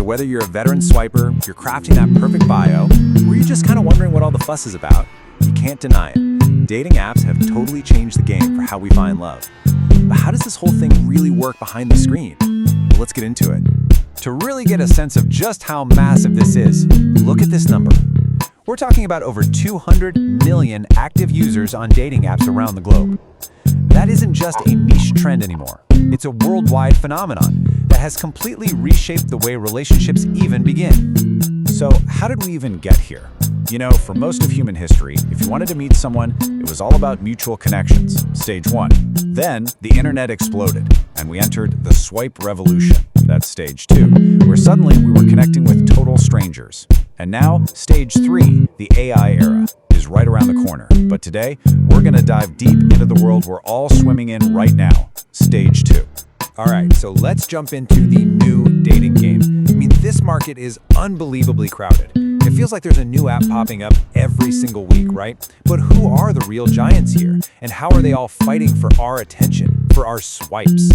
So whether you're a veteran swiper, you're crafting that perfect bio, or you're just kind of wondering what all the fuss is about, you can't deny it. Dating apps have totally changed the game for how we find love. But how does this whole thing really work behind the screen? Well, let's get into it. To really get a sense of just how massive this is, look at this number. We're talking about over 200 million active users on dating apps around the globe. That isn't just a niche trend anymore. It's a worldwide phenomenon that has completely reshaped the way relationships even begin. So how did we even get here? You know, for most of human history, if you wanted to meet someone, it was all about mutual connections, stage one. Then the internet exploded, and we entered the swipe revolution, that's stage two, where suddenly we were connecting with total strangers. And now, stage three, the AI era, is right around the corner. But today, we're gonna dive deep into the world we're all swimming in right now, stage two. All right, so let's jump into the new dating game. I mean, this market is unbelievably crowded. It feels like there's a new app popping up every single week, right? But who are the real giants here? And how are they all fighting for our attention, for our swipes?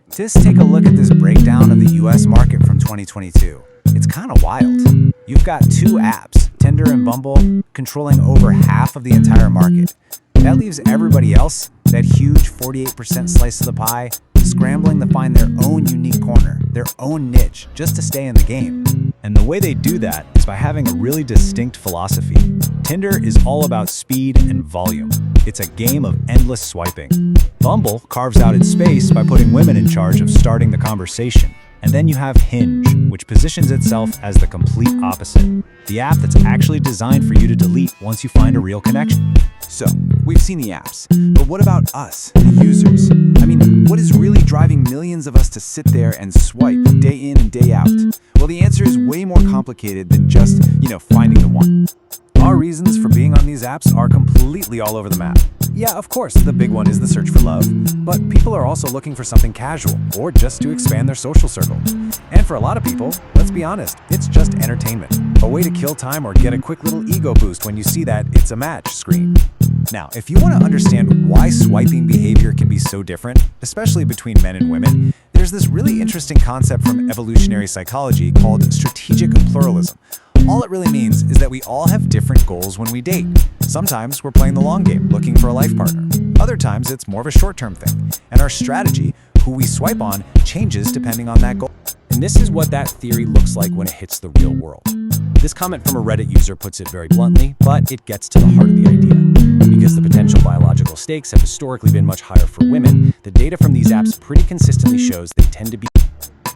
Just take a look at this breakdown of the US market from 2022. It's kind of wild. You've got two apps, Tinder and Bumble, controlling over half of the entire market. That leaves everybody else, that huge 48% slice of the pie, scrambling to find their own unique corner, their own niche, just to stay in the game. And the way they do that is by having a really distinct philosophy. Tinder is all about speed and volume. It's a game of endless swiping. Bumble carves out its space by putting women in charge of starting the conversation. And then you have Hinge, which positions itself as the complete opposite. The app that's actually designed for you to delete once you find a real connection. So, we've seen the apps, but what about us, the users? I mean, what is really driving millions of us to sit there and swipe day in and day out? Well, the answer is way more complicated than just, finding the one. Our reasons for being on these apps are completely all over the map. Yeah, of course, the big one is the search for love, but people are also looking for something casual or just to expand their social circle. And for a lot of people, let's be honest, it's just entertainment, a way to kill time or get a quick little ego boost when you see that it's a match screen. Now, if you want to understand why swiping behavior can be so different, especially between men and women, there's this really interesting concept from evolutionary psychology called strategic pluralism. All it really means is that we all have different goals when we date. Sometimes we're playing the long game, looking for a life partner. Other times it's more of a short-term thing. And our strategy, who we swipe on, changes depending on that goal. And this is what that theory looks like when it hits the real world. This comment from a Reddit user puts it very bluntly, but it gets to the heart of the idea. Because the potential biological stakes have historically been much higher for women, the data from these apps pretty consistently shows they tend to be